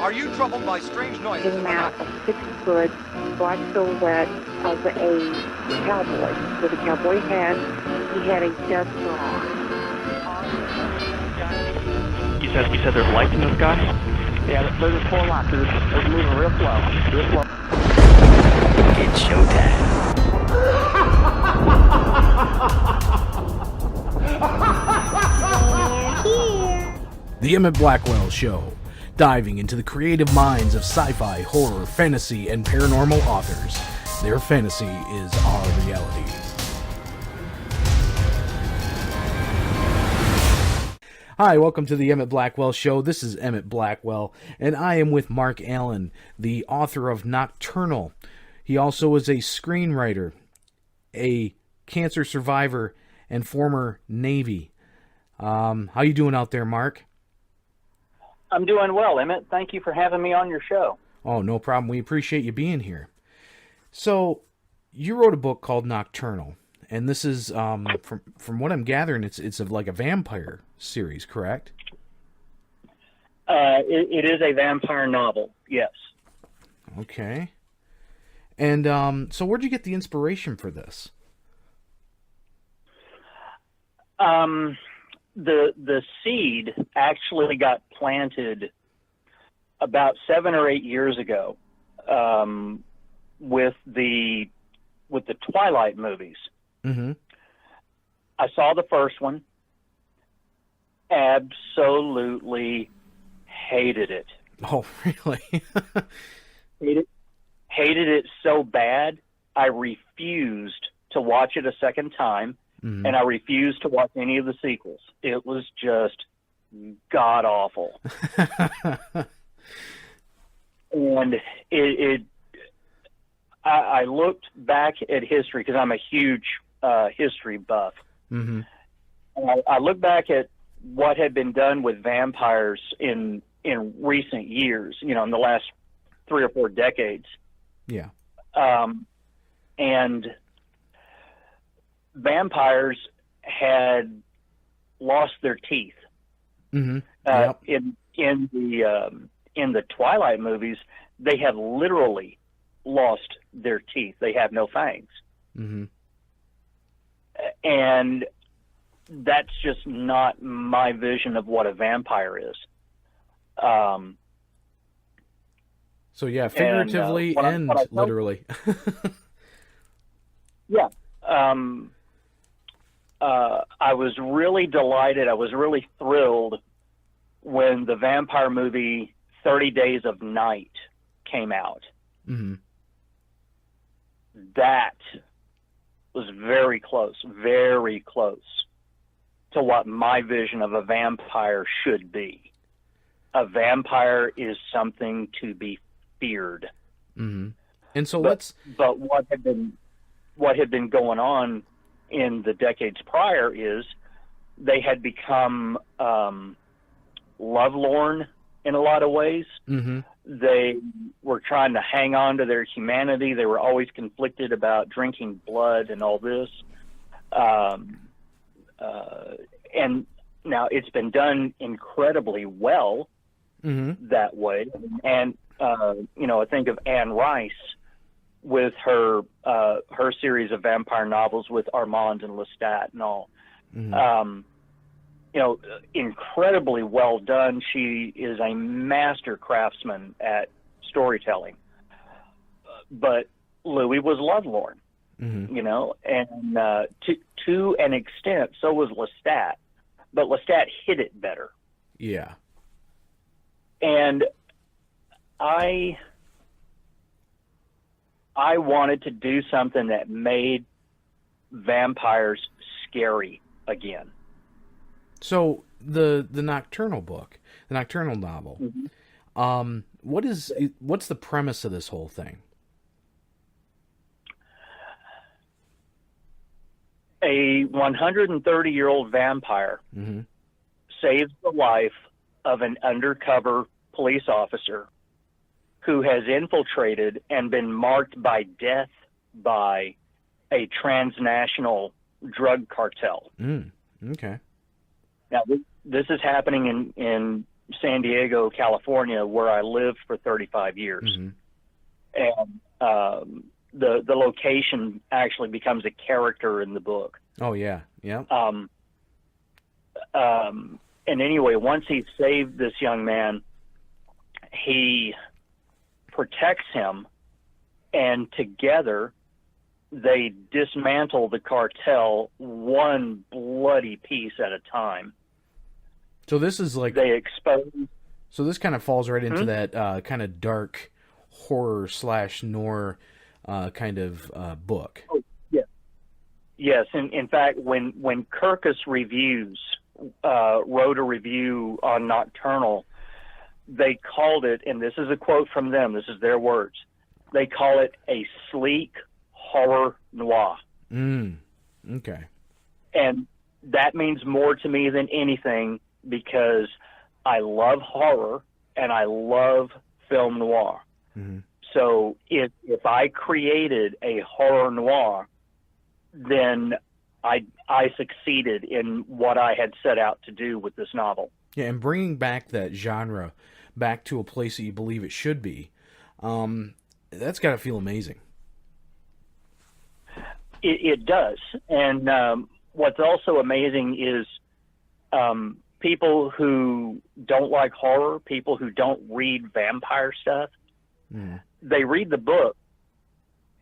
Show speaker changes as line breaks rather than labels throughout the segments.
Are you troubled by strange noises?
Came out a 6-foot black silhouette of a cowboy with a cowboy hat. He had a duster on.
You said there's lights in the sky?
Yeah, there's 4 lights. It's moving real slow. Real slow.
It's showtime.
The Emit Blackwell Show, diving into the creative minds of sci-fi, horror, fantasy, and paranormal authors. Their fantasy is our reality. Hi, welcome to the Emit Blackwell Show. This is Emit Blackwell, and I am with Mark Allen, the author of Nocturnal. He also is a screenwriter, a cancer survivor, and former Navy. How you doing out there, Mark?
I'm doing well, Emmett. Thank you for having me on your show.
Oh, no problem. We appreciate you being here. So, you wrote a book called Nocturnal, and this is, from what I'm gathering, it's like a vampire series, correct?
It is a vampire novel, yes.
Okay. And so where'd you get the inspiration for this?
The seed actually got planted about 7 or 8 years ago with the Twilight movies.
Mm-hmm.
I saw the first one. Absolutely hated it.
Oh, really?
Hated it so bad, I refused to watch it a second time, and I refused to watch any of the sequels. It was just god-awful. And I looked back at history, because I'm a huge history buff.
Mm-hmm.
And I looked back at what had been done with vampires in recent years, in the last 3 or 4 decades.
Yeah.
And vampires had lost their teeth.
Mm-hmm. Yep.
In the Twilight movies, they have literally lost their teeth. They have no fangs.
Mm-hmm.
And that's just not my vision of what a vampire is.
So yeah, figuratively and literally.
Yeah. I was really delighted. I was really thrilled when the vampire movie 30 Days of Night came out.
Mm-hmm.
That was very close to what my vision of a vampire should be. A vampire is something to be feared.
Mm-hmm. And so
But what had been going on in the decades prior is they had become lovelorn in a lot of ways.
Mm-hmm.
They were trying to hang on to their humanity. They were always conflicted about drinking blood and all this. And now it's been done incredibly well that way. And, I think of Anne Rice with her series of vampire novels with Armand and Lestat and all. Mm-hmm. Incredibly well done. She is a master craftsman at storytelling. But Louis was lovelorn, and to an extent, so was Lestat. But Lestat hid it better.
Yeah.
And I wanted to do something that made vampires scary again.
So the Nocturnal book, the Nocturnal novel, what's the premise of this whole thing?
A 130-year-old vampire saves the life of an undercover police officer who has infiltrated and been marked by death by a transnational drug cartel.
Okay.
Now, this is happening in San Diego, California, where I lived for 35 years. And the location actually becomes a character in the book.
Oh, yeah. Yeah.
And anyway, once he saved this young man, he protects him, and together they dismantle the cartel one bloody piece at a time.
So this is like...
They expose...
So this kind of falls right into that kind of dark horror / noir kind of book.
Oh, yeah. Yes, in fact, when Kirkus Reviews wrote a review on Nocturnal, they called it, and this is a quote from them, this is their words, they call it a sleek horror noir.
Okay.
And that means more to me than anything, because I love horror and I love film noir. So if I created a horror noir, then I succeeded in what I had set out to do with this novel.
Yeah, and bringing back that genre back to a place that you believe it should be, that's got to feel amazing.
It does. And what's also amazing is people who don't like horror, people who don't read vampire stuff, they read the book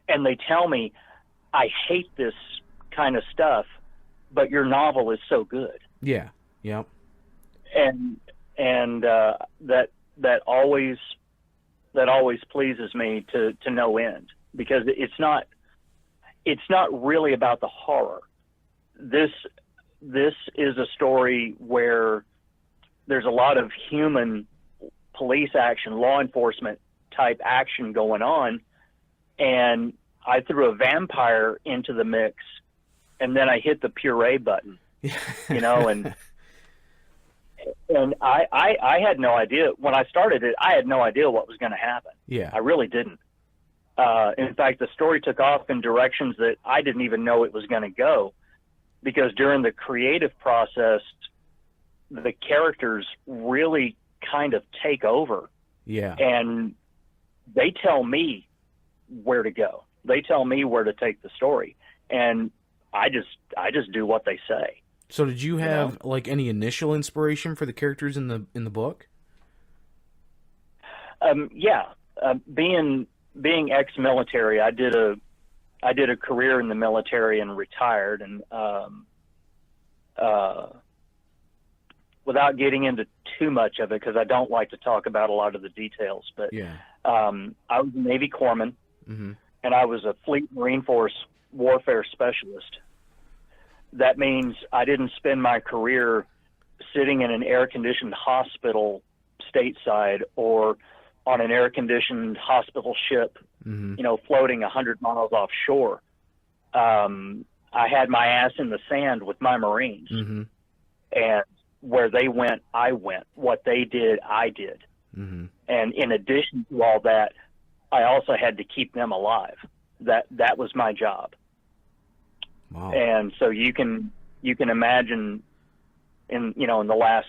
and they tell me, I hate this kind of stuff, but your novel is so good.
Yeah. Yep.
And that always pleases me to no end, because it's not really about the horror. This is a story where there's a lot of human police action, law enforcement type action going on, and I threw a vampire into the mix, and then I hit the puree button, you know, and I had no idea when I started it. I had no idea what was going to happen.
Yeah,
I really didn't. In fact, the story took off in directions that I didn't even know it was going to go, because during the creative process, the characters really kind of take over.
Yeah.
And they tell me where to go. They tell me where to take the story. And I just do what they say.
So did you have like any initial inspiration for the characters in the book?
Yeah. Being ex-military, I did a career in the military and retired, and without getting into too much of it, because I don't like to talk about a lot of the details, but I was a Navy corpsman, and I was a Fleet Marine Force warfare specialist. That means I didn't spend my career sitting in an air-conditioned hospital stateside or on an air-conditioned hospital ship, you know, floating 100 miles offshore. I had my ass in the sand with my Marines, and where they went, I went. What they did, I did. And in addition to all that, I also had to keep them alive. That was my job.
Wow.
And so you can imagine in the last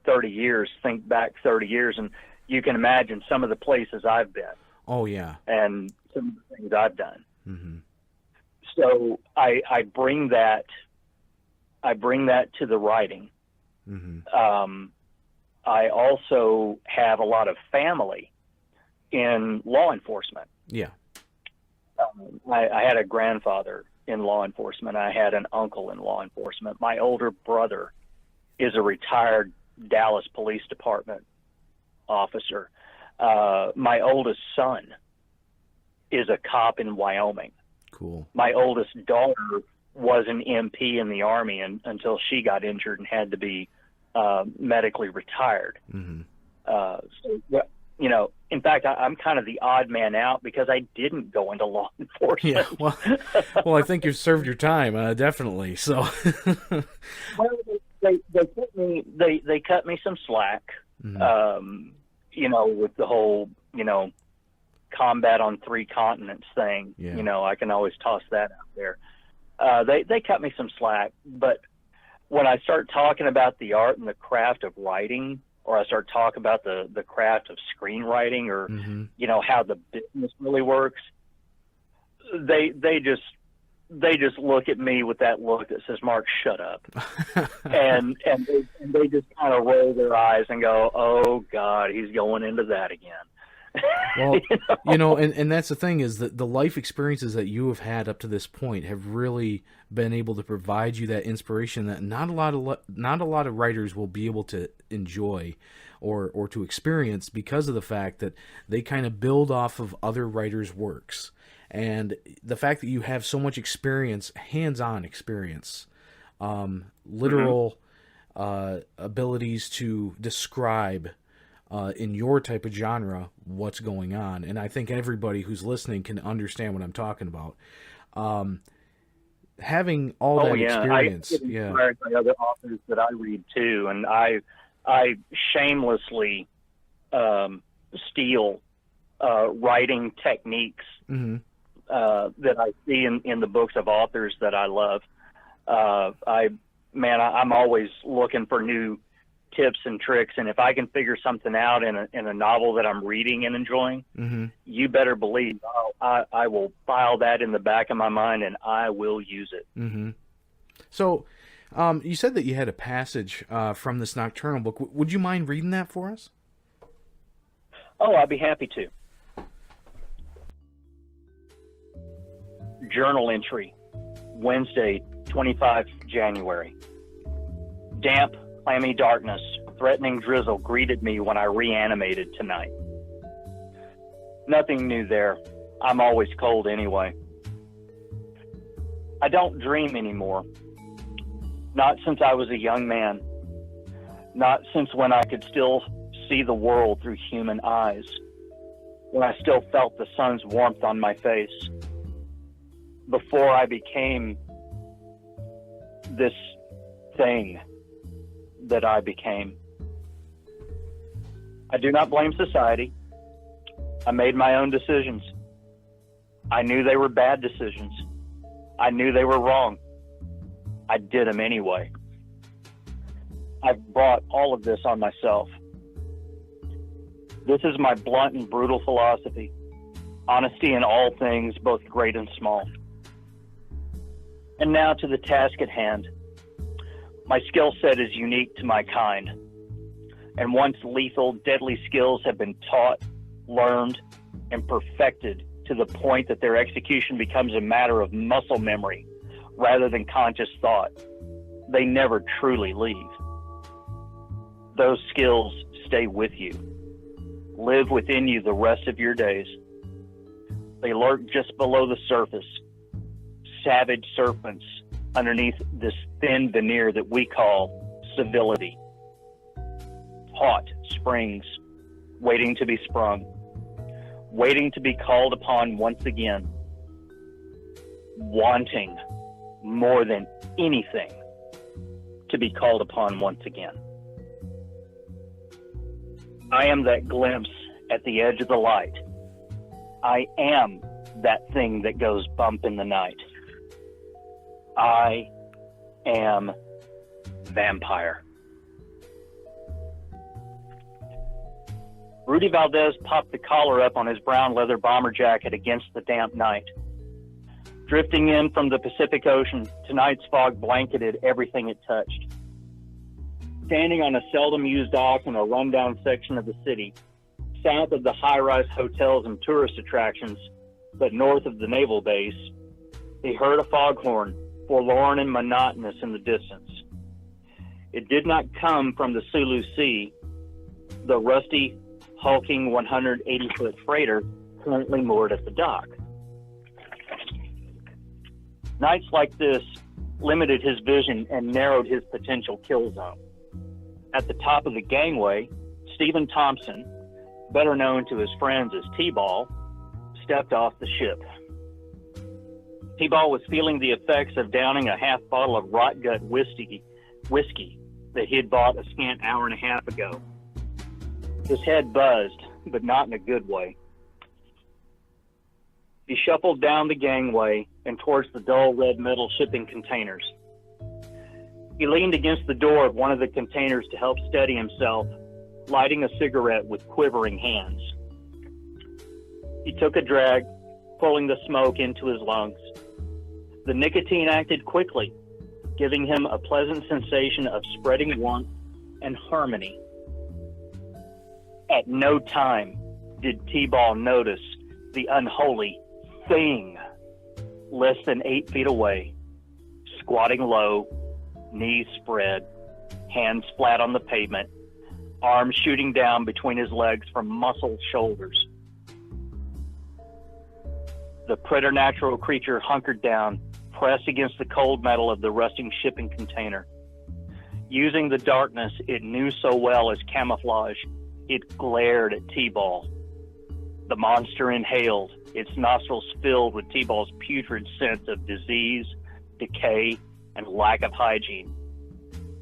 30 years, think back 30 years, and you can imagine some of the places I've been.
Oh yeah.
And some of the things I've done. So I bring that to the writing. I also have a lot of family in law enforcement.
Yeah.
I had a grandfather in law enforcement. I had an uncle in law enforcement. My older brother is a retired Dallas Police Department officer. My oldest son is a cop in Wyoming.
Cool. My
oldest daughter was an MP in the Army until she got injured and had to be medically retired. So, you know, in fact, I'm kind of the odd man out because I didn't go into law enforcement.
Yeah, well, I think you've served your time, definitely. So,
well, they cut me some slack. You know, with the whole, you know, combat on 3 continents thing. Yeah. You know, I can always toss that out there. They cut me some slack, but when I start talking about the art and the craft of writing or I start talking about the craft of screenwriting, or you know, how the business really works, they just look at me with that look that says, "Mark, shut up," and they just kind of roll their eyes and go, "Oh God, he's going into that again."
Well, you know, and that's the thing, is that the life experiences that you have had up to this point have really been able to provide you that inspiration that not a lot of writers will be able to enjoy or to experience, because of the fact that they kind of build off of other writers' works. And the fact that you have so much experience, hands-on experience, literal abilities to describe in your type of genre what's going on. And I think everybody who's listening can understand what I'm talking about. Having all that experience.
I get inspired by other authors that I read too, and I shamelessly steal writing techniques that I see in the books of authors that I love. I'm always looking for new tips and tricks, and if I can figure something out in a novel that I'm reading and enjoying, you better believe I will file that in the back of my mind, and I will use it.
So you said that you had a passage from this Nocturnal book. Would you mind reading that for us?
Oh, I'd be happy to. Journal entry, Wednesday, 25th January. Damp, clammy darkness, threatening drizzle greeted me when I reanimated tonight. Nothing new there. I'm always cold anyway. I don't dream anymore. Not since I was a young man. Not since when I could still see the world through human eyes. When I still felt the sun's warmth on my face. Before I became this thing that I became. I do not blame society. I made my own decisions. I knew they were bad decisions. I knew they were wrong. I did them anyway. I've brought all of this on myself. This is my blunt and brutal philosophy. Honesty in all things, both great and small. And now to the task at hand. My skill set is unique to my kind. And once lethal, deadly skills have been taught, learned, and perfected to the point that their execution becomes a matter of muscle memory rather than conscious thought, they never truly leave. Those skills stay with you, live within you the rest of your days. They lurk just below the surface, savage serpents underneath this thin veneer that we call civility. Hot springs, waiting to be sprung, waiting to be called upon once again, wanting more than anything to be called upon once again. I am that glimpse at the edge of the light. I am that thing that goes bump in the night. I am vampire. Rudy Valdez popped the collar up on his brown leather bomber jacket against the damp night. Drifting in from the Pacific Ocean, tonight's fog blanketed everything it touched. Standing on a seldom used dock in a rundown section of the city, south of the high-rise hotels and tourist attractions, but north of the naval base, he heard a foghorn, forlorn and monotonous in the distance. It did not come from the Sulu Sea, the rusty, hulking 180-foot freighter currently moored at the dock. Nights like this limited his vision and narrowed his potential kill zone. At the top of the gangway, Stephen Thompson, better known to his friends as T-Ball, stepped off the ship. T-Ball was feeling the effects of downing a half bottle of rot gut whiskey that he had bought a scant hour and a half ago. His head buzzed, but not in a good way. He shuffled down the gangway and towards the dull red metal shipping containers. He leaned against the door of one of the containers to help steady himself lighting a cigarette with quivering hands. He took a drag, pulling the smoke into his lungs. The nicotine acted quickly, giving him a pleasant sensation of spreading warmth and harmony. At no time did T-Ball notice the unholy thing less than 8 feet away, squatting low, knees spread, hands flat on the pavement, arms shooting down between his legs from muscled shoulders. The preternatural creature hunkered down, pressed against the cold metal of the rusting shipping container. Using the darkness it knew so well as camouflage, it glared at T-Ball. The monster inhaled, its nostrils filled with T-Ball's putrid scent of disease, decay, and lack of hygiene.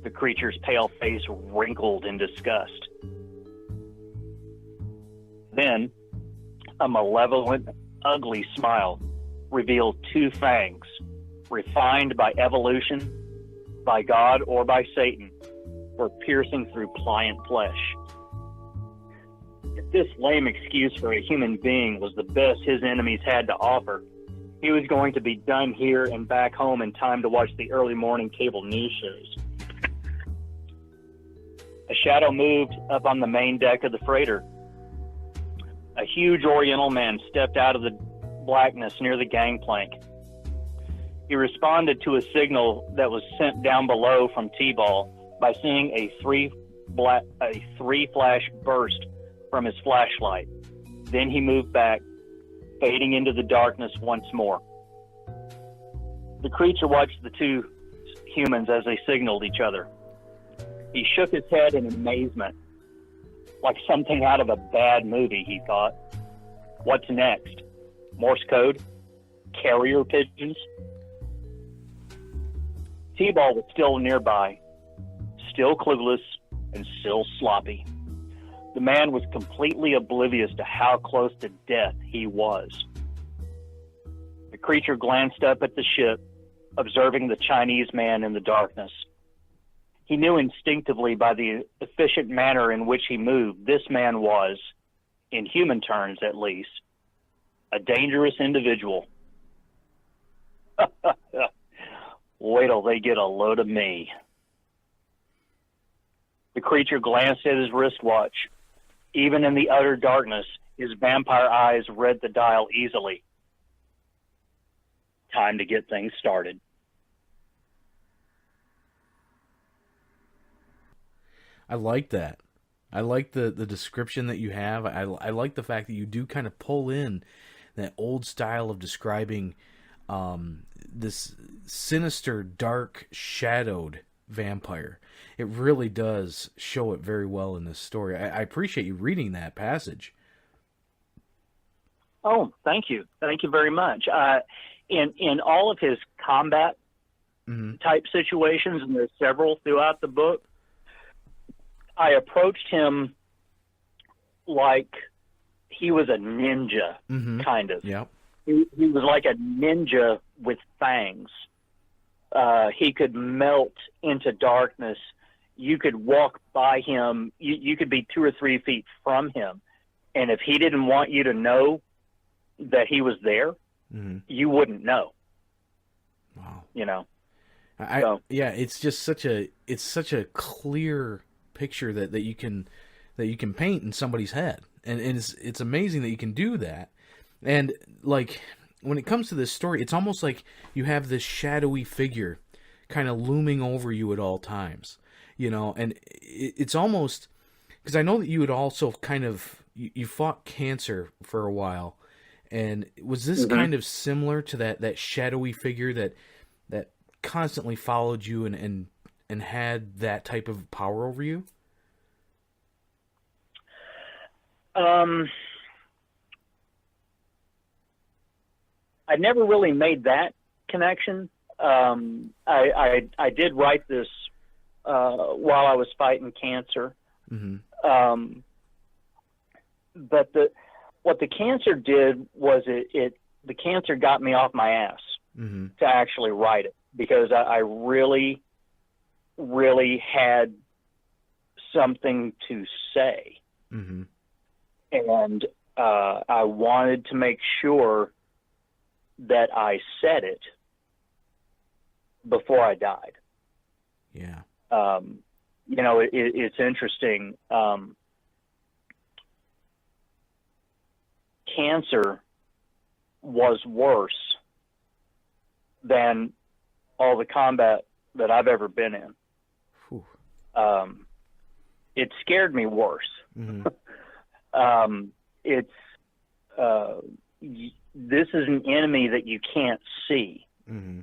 The creature's pale face wrinkled in disgust. Then, a malevolent, ugly smile revealed 2 fangs, refined by evolution, by God, or by Satan, were piercing through pliant flesh. If this lame excuse for a human being was the best his enemies had to offer, he was going to be done here and back home in time to watch the early morning cable news shows. A shadow moved up on the main deck of the freighter. A huge Oriental man stepped out of the blackness near the gangplank. He responded to a signal that was sent down below from T-Ball by seeing a three flash burst from his flashlight. Then he moved back, fading into the darkness once more. The creature watched the 2 humans as they signaled each other. He shook his head in amazement, like something out of a bad movie, he thought. What's next? Morse code? Carrier pigeons? T-Ball was still nearby, still clueless and still sloppy. The man was completely oblivious to how close to death he was. The creature glanced up at the ship, observing the Chinese man in the darkness. He knew instinctively by the efficient manner in which he moved, this man was, in human terms at least, a dangerous individual. Wait till they get a load of me. The creature glanced at his wristwatch. Even in the utter darkness, his vampire eyes read the dial easily. Time to get things started.
I like that. I like the description that you have. I like the fact that you do kind of pull in that old style of describing this sinister, dark, shadowed vampire. It really does show it very well in this story. I appreciate you reading that passage.
Oh, thank you. Thank you very much. In all of his combat type situations, and there's several throughout the book, I approached him like he was a ninja, kind of.
Yeah.
He was like a ninja with fangs. He could melt into darkness. You could walk by him. You could be 2 or 3 feet from him. And if he didn't want you to know that he was there, you wouldn't know.
Wow.
You know?
Yeah, it's just such a clear picture that you can paint in somebody's head. And it's amazing that you can do that. And like when it comes to this story, it's almost like you have this shadowy figure kind of looming over you at all times, you know. And it's almost because I know that you had also kind of you fought cancer for a while, and was this kind of similar to that shadowy figure that constantly followed you and had that type of power over you?
I never really made that connection. I did write this while I was fighting cancer. But what the cancer did was the cancer got me off my ass to actually write it, because I really, really had something to say.
Mm-hmm.
And I wanted to make sure that I said it before I died.
Yeah.
It's interesting. Cancer was worse than all the combat that I've ever been in.
Whew.
It scared me worse.
Mm-hmm.
This is an enemy that you can't see.
Mm-hmm.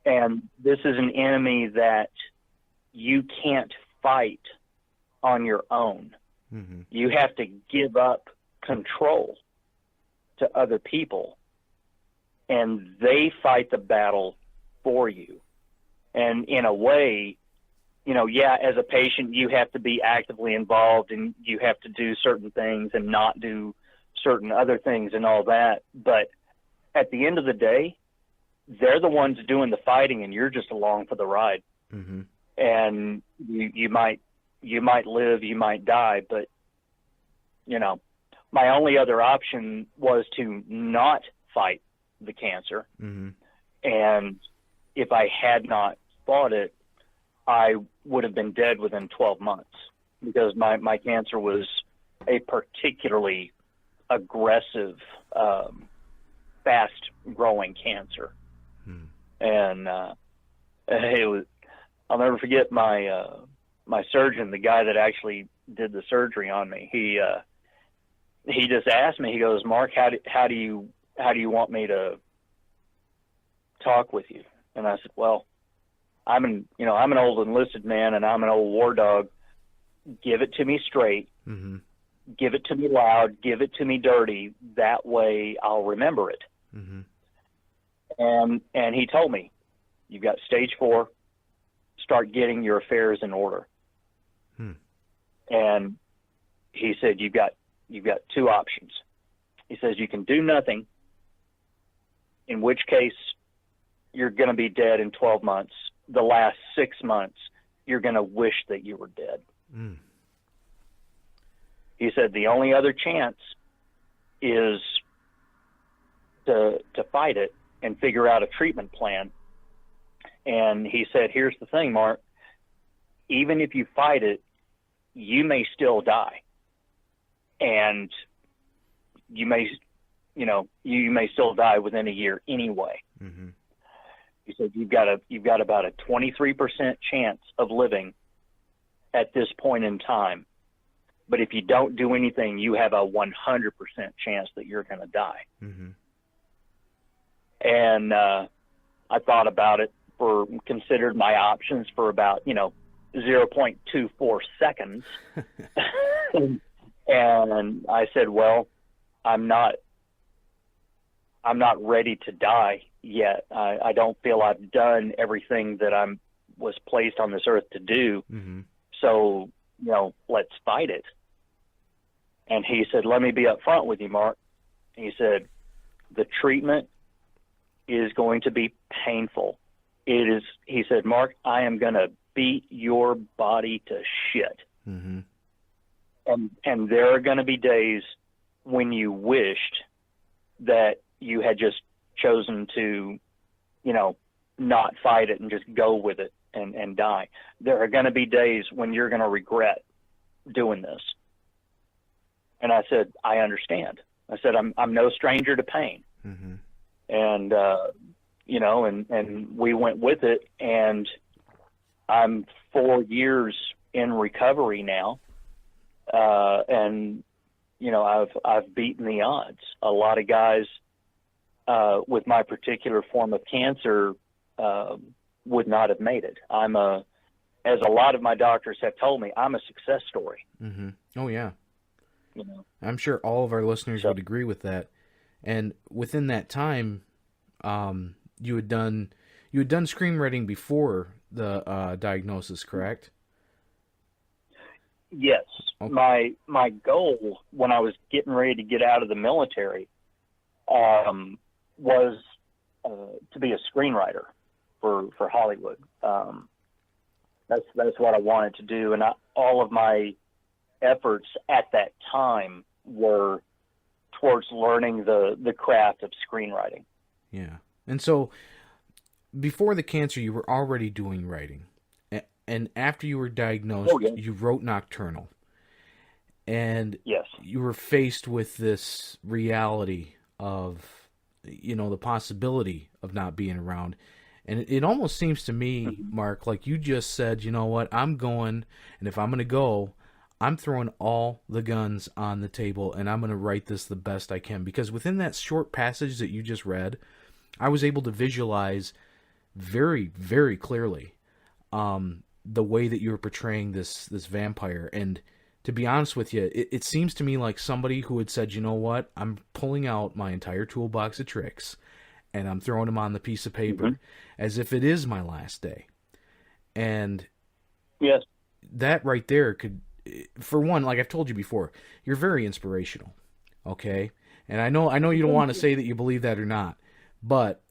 And this is an enemy that you can't fight on your own.
Mm-hmm.
You have to give up control to other people, and they fight the battle for you. And in a way, as a patient, you have to be actively involved, and you have to do certain things and not do certain other things and all that. But at the end of the day, they're the ones doing the fighting, and you're just along for the ride.
Mm-hmm.
And you might live, you might die, but my only other option was to not fight the cancer.
Mm-hmm.
And if I had not fought it, I would have been dead within 12 months, because my cancer was a particularly aggressive, fast-growing cancer. And I'll never forget my surgeon, the guy that actually did the surgery on me. He just asked me. He goes, "Mark, how do you want me to talk with you?" And I said, "Well, I'm an old enlisted man, and I'm an old war dog. Give it to me straight.
Mm-hmm.
Give it to me loud. Give it to me dirty. That way, I'll remember it."
Mm-hmm.
And he told me, "You've got stage 4. Start getting your affairs in order." And he said, you've got 2 options. He says, you can do nothing, in which case you're going to be dead in 12 months. The last 6 months, you're going to wish that you were dead. He said, the only other chance is to fight it and figure out a treatment plan. And he said, here's the thing, Mark, even if you fight it, you may still die. And you may still die within a year anyway.
Mm-hmm.
He said, you've got about a 23% chance of living at this point in time. But if you don't do anything, you have a 100% chance that you're going to die.
Mm-hmm.
And I thought about it, considered my options for about 0.24 seconds. And I said, well, I'm not ready to die yet. I don't feel I've done everything that I was placed on this earth to do.
Mm-hmm.
So, let's fight it. And he said, let me be up front with you, Mark. He said, the treatment is going to be painful. He said, Mark, I am going to beat your body to shit.
Mm-hmm.
And there are going to be days when you wished that you had just chosen to, not fight it and just go with it and die. There are going to be days when you're going to regret doing this. And I said, I understand. I said, I'm no stranger to pain.
Mm-hmm.
And, and we went with it, and I'm 4 years in recovery now. And I've beaten the odds. A lot of guys, with my particular form of cancer, would not have made it. As a lot of my doctors have told me, I'm a success story.
Mm-hmm. Oh yeah. I'm sure all of our listeners would agree with that. And within that time, you had done screenwriting before the diagnosis, correct?
Yes.
Okay.
My goal when I was getting ready to get out of the military was to be a screenwriter for Hollywood. That's what I wanted to do, and all of my efforts at that time were towards learning the craft of screenwriting.
Yeah. And so before the cancer, you were already doing writing. And after you were diagnosed, you wrote Nocturnal. And
yes,
you were faced with this reality of, the possibility of not being around. And it almost seems to me, Mark, like you just said, you know what, I'm going, and if I'm going to go, I'm throwing all the guns on the table, and I'm going to write this the best I can. Because within that short passage that you just read, I was able to visualize very, very clearly the way that you were portraying this vampire. And to be honest with you, it seems to me like somebody who had said, you know what, I'm pulling out my entire toolbox of tricks, and I'm throwing them on the piece of paper as if it is my last day. And
yes,
that right there could, for one, like I've told you before, you're very inspirational, okay? And I know you don't want to say that you believe that or not, but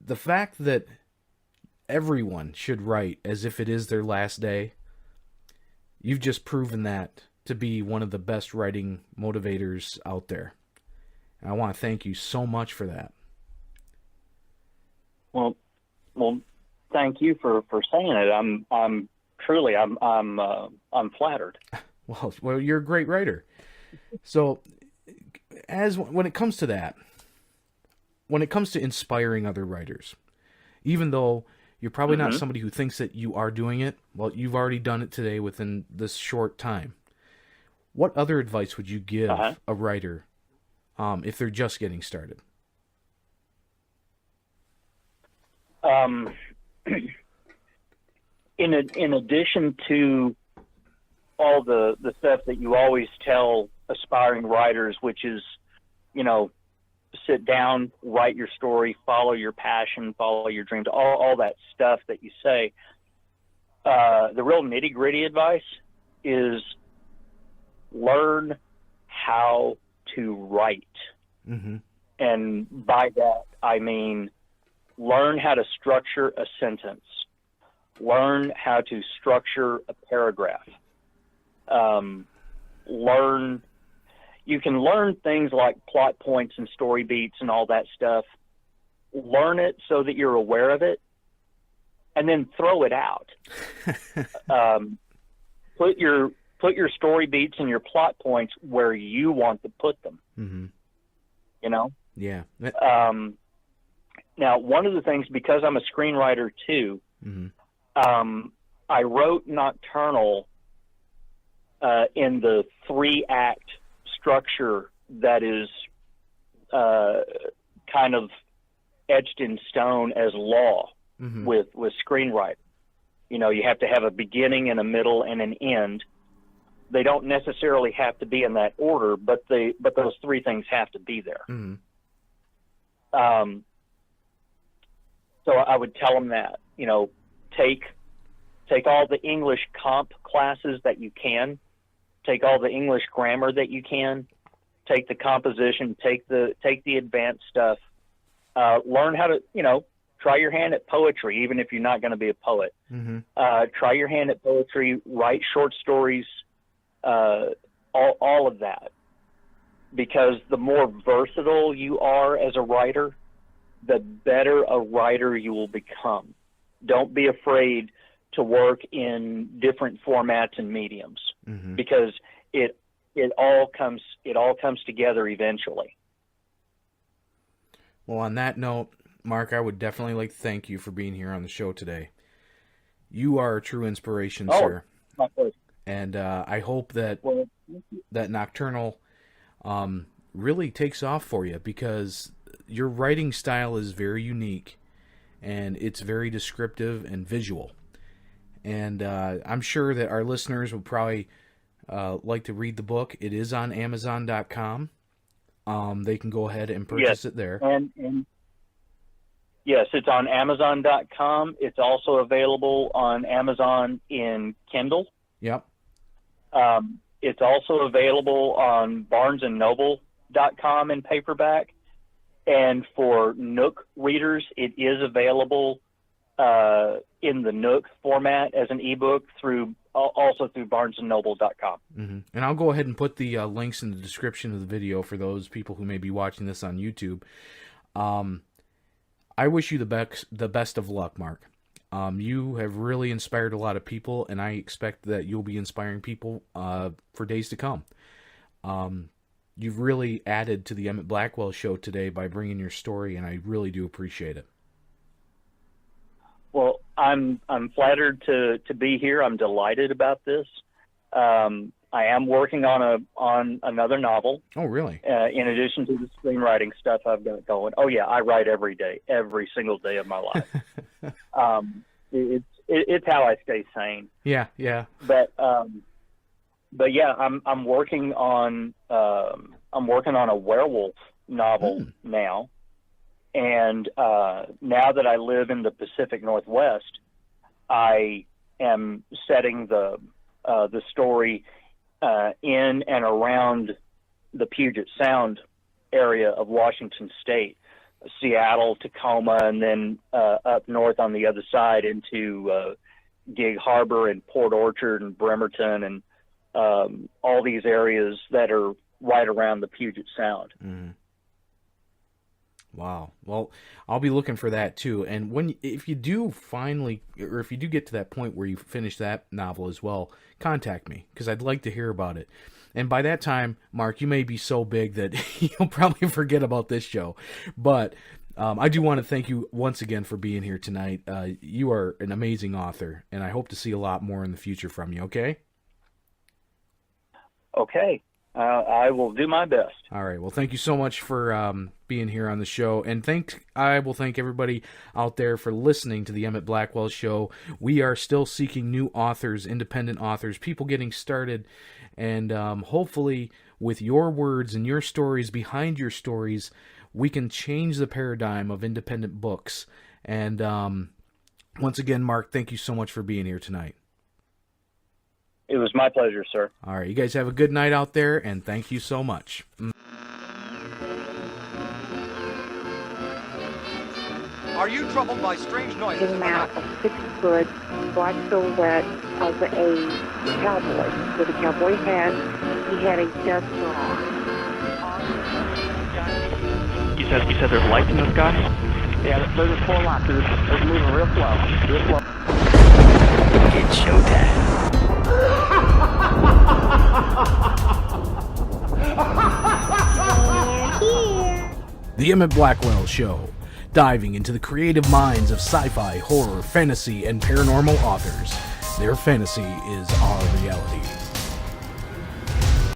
the fact that everyone should write as if it is their last day, you've just proven that to be one of the best writing motivators out there. And I want to thank you so much for that.
Well, thank you for saying it. I'm truly flattered.
Well, you're a great writer. So, when it comes to that, when it comes to inspiring other writers, even though you're probably not somebody who thinks that you are doing it, well, you've already done it today within this short time. What other advice would you give a writer if they're just getting started?
In addition to all the stuff that you always tell aspiring writers, which is, sit down, write your story, follow your passion, follow your dreams, all that stuff that you say. The real nitty-gritty advice is learn how to write. And by that, I mean learn how to structure a sentence. Learn how to structure a paragraph. You can learn things like plot points and story beats and all that stuff. Learn it so that you're aware of it, and then throw it out. Put your story beats and your plot points where you want to put them.
Yeah.
Now, one of the things, because I'm a screenwriter too, I wrote Nocturnal in the 3-act structure that is kind of etched in stone as law with screenwriting. You have to have a beginning and a middle and an end. They don't necessarily have to be in that order, but those 3 things have to be there. So I would tell them that, take all the English comp classes that you can, take all the English grammar that you can, take the composition, take the advanced stuff, learn how to, try your hand at poetry, even if you're not going to be a poet. Try your hand at poetry, write short stories, all of that. Because the more versatile you are as a writer, the better a writer you will become. Don't be afraid to work in different formats and mediums, because it all comes together eventually.
Well, on that note, Mark, I would definitely like to thank you for being here on the show today. You are a true inspiration, sir.
My pleasure.
And I hope that Nocturnal really takes off for you, because your writing style is very unique, and it's very descriptive and visual. And I'm sure that our listeners would probably like to read the book. It is on Amazon.com. They can go ahead and purchase it there.
And yes, it's on Amazon.com. It's also available on Amazon in Kindle.
Yep.
It's also available on BarnesandNoble.com in paperback. And for Nook readers, it is available in the Nook format as an ebook also through BarnesandNoble.com.
Mm-hmm. And I'll go ahead and put the links in the description of the video for those people who may be watching this on YouTube. I wish you the best of luck, Mark. You have really inspired a lot of people, and I expect that you'll be inspiring people for days to come. You've really added to the Emit Blackwell show today by bringing your story, and I really do appreciate it.
Well, I'm flattered to be here. I'm delighted about this. I am working on another novel.
Oh, really?
In addition to the screenwriting stuff I've got going. Oh yeah, I write every day, every single day of my life. It's how I stay sane.
Yeah, yeah.
But yeah, I'm working on a werewolf novel now, and now that I live in the Pacific Northwest, I am setting the story in and around the Puget Sound area of Washington State, Seattle, Tacoma, and then up north on the other side into Gig Harbor and Port Orchard and Bremerton and all these areas that are right around the Puget Sound.
Mm. Wow. Well, I'll be looking for that too. And if you do get to that point where you finish that novel as well, contact me, because I'd like to hear about it. And by that time, Mark, you may be so big that you'll probably forget about this show. But I do want to thank you once again for being here tonight. You are an amazing author, and I hope to see a lot more in the future from you, okay?
Okay. I will do my best.
All right. Well, thank you so much for being here on the show. And I will thank everybody out there for listening to the Emit Blackwell Show. We are still seeking new authors, independent authors, people getting started. And hopefully with your words and your stories behind your stories, we can change the paradigm of independent books. And once again, Mark, thank you so much for being here tonight.
It was my pleasure, sir.
All right. You guys have a good night out there, and thank you so much.
Are you troubled by strange noises?
Came out a 6-foot black silhouette of a cowboy with a cowboy hat. He had a duster on.
You said there's lights in the sky?
Yeah, there's a full lot. It's moving real slow. Real slow.
It's showtime.
The Emit Blackwell Show, diving into the creative minds of sci-fi, horror, fantasy, and paranormal authors. Their fantasy is our reality.